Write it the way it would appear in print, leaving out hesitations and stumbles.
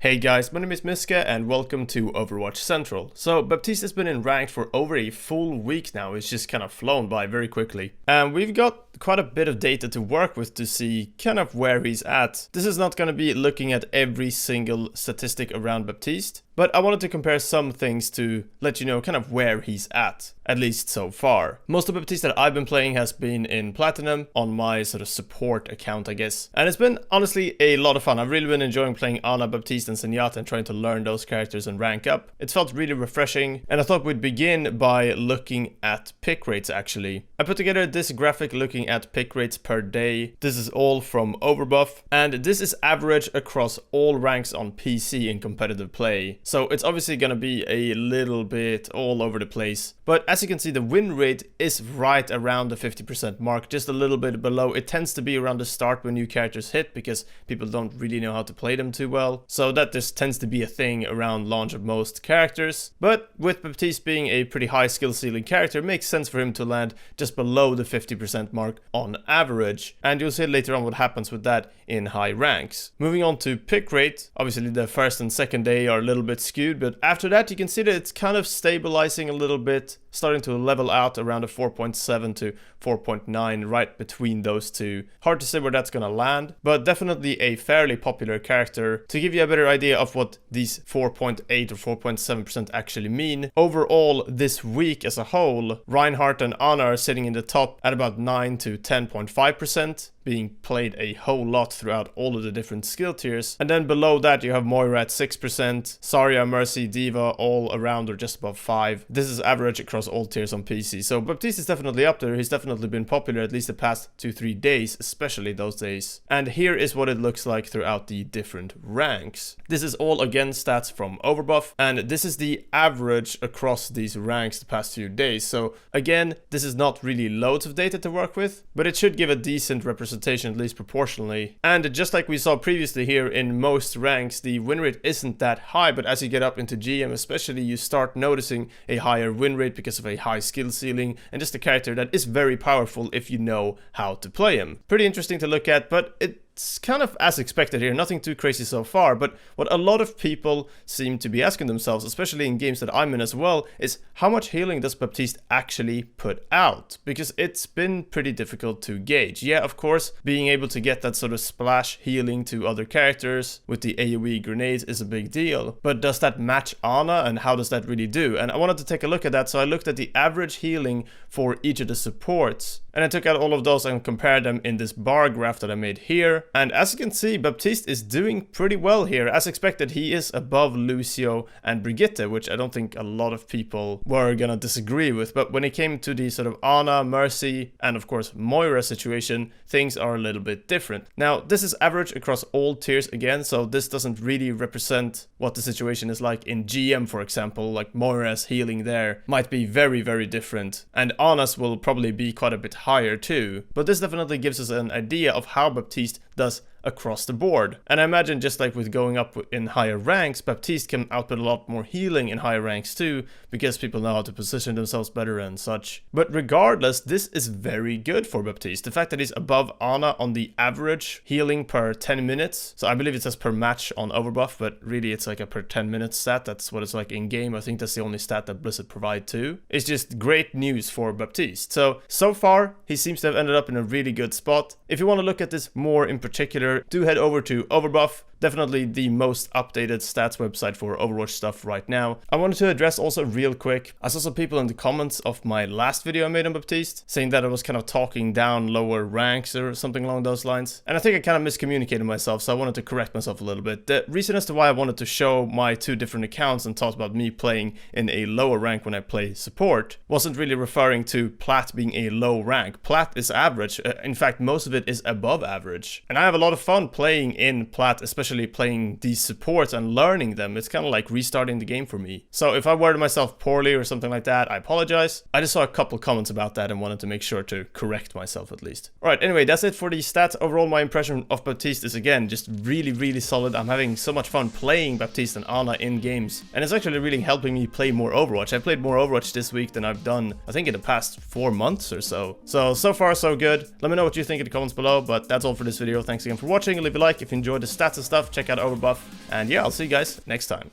Hey guys, my name is Miska and welcome to Overwatch Central. So Baptiste has been in ranked for over a full week now. It's just kind of flown by very quickly. And we've got quite a bit of data to work with to see kind of where he's at. This is not going to be looking at every single statistic around Baptiste, but I wanted to compare some things to let you know kind of where he's at least so far. Most of Baptiste that I've been playing has been in Platinum on my sort of support account, I guess. And it's been honestly a lot of fun. I've really been enjoying playing Ana, Baptiste and Zenyatta and trying to learn those characters and rank up. It's felt really refreshing, and I thought we'd begin by looking at pick rates actually. I put together this graphic looking at pick rates per day. This is all from Overbuff, and this is average across all ranks on PC in competitive play. So it's obviously gonna be a little bit all over the place. But as you can see, the win rate is right around the 50% mark, just a little bit below. It tends to be around the start when new characters hit because people don't really know how to play them too well. So that just tends to be a thing around launch of most characters. But with Baptiste being a pretty high skill ceiling character, it makes sense for him to land just below the 50% mark on average. And you'll see later on what happens with that in high ranks. Moving on to pick rate, obviously the first and second day are a little bit skewed, but after that you can see that it's kind of stabilizing a little bit, starting to level out around a 4.7 to 4.9 right between those two. Hard to say where that's gonna land, but definitely a fairly popular character. To give you a better idea of what these 4.8 or 4.7% actually mean, overall this week as a whole, Reinhardt and Ana are sitting in the top at about 9 to 10.5%. being played a whole lot throughout all of the different skill tiers. And then below that you have Moira at 6%, Zarya, Mercy, Diva all around or just above 5. This is average across all tiers on PC. So Baptiste is definitely up there. He's definitely been popular at least the past 2-3 days, especially those days. And here is what it looks like throughout the different ranks. This is all again stats from Overbuff, and this is the average across these ranks the past few days. So again, this is not really loads of data to work with, but it should give a decent representation, at least proportionally. And just like we saw previously here, in most ranks the win rate isn't that high, but as you get up into GM especially, you start noticing a higher win rate because of a high skill ceiling and just a character that is very powerful if you know how to play him. Pretty interesting to look at, but it's kind of as expected here, nothing too crazy so far. But what a lot of people seem to be asking themselves, especially in games that I'm in as well, is how much healing does Baptiste actually put out? Because it's been pretty difficult to gauge. Yeah, of course, being able to get that sort of splash healing to other characters with the AoE grenades is a big deal. But does that match Ana, and how does that really do? And I wanted to take a look at that, so I looked at the average healing for each of the supports. And I took out all of those and compared them in this bar graph that I made here. And as you can see, Baptiste is doing pretty well here. As expected, he is above Lucio and Brigitte, which I don't think a lot of people were gonna disagree with. But when it came to the sort of Ana, Mercy, and of course Moira situation, things are a little bit different. Now, this is average across all tiers again, so this doesn't really represent what the situation is like in GM, for example. Like Moira's healing there might be very, very different. And Ana's will probably be quite a bit higher too. But this definitely gives us an idea of how Baptiste does across the board. And I imagine just like with going up in higher ranks, Baptiste can output a lot more healing in higher ranks too, because people know how to position themselves better and such. But regardless, this is very good for Baptiste. The fact that he's above Ana on the average healing per 10 minutes. So I believe it says per match on Overbuff, but really it's like a per 10 minutes stat. That's what it's like in game. I think that's the only stat that Blizzard provide too. It's just great news for Baptiste. So far, he seems to have ended up in a really good spot. If you want to look at this more in particular, do head over to Overbuff. Definitely the most updated stats website for Overwatch stuff right now. I wanted to address also real quick, I saw some people in the comments of my last video I made on Baptiste saying that I was kind of talking down lower ranks or something along those lines. And I think I kind of miscommunicated myself, so I wanted to correct myself a little bit. The reason as to why I wanted to show my two different accounts and talk about me playing in a lower rank when I play support wasn't really referring to Plat being a low rank. Plat is average. In fact, most of it is above average. And I have a lot of fun playing in Plat, especially playing these supports and learning them. It's kind of like restarting the game for me. So if I worded myself poorly or something like that, I apologize. I just saw a couple comments about that and wanted to make sure to correct myself at least. Alright, anyway, that's it for the stats. Overall, my impression of Baptiste is again just really, really solid. I'm having so much fun playing Baptiste and Ana in games. And it's actually really helping me play more Overwatch. I played more Overwatch this week than I've done, I think, in the past 4 months or so. So far so good. Let me know what you think in the comments below, but that's all for this video. Thanks again for watching. Leave a like if you enjoyed the stats and stuff. stuff, check out Overbuff, and yeah, I'll see you guys next time.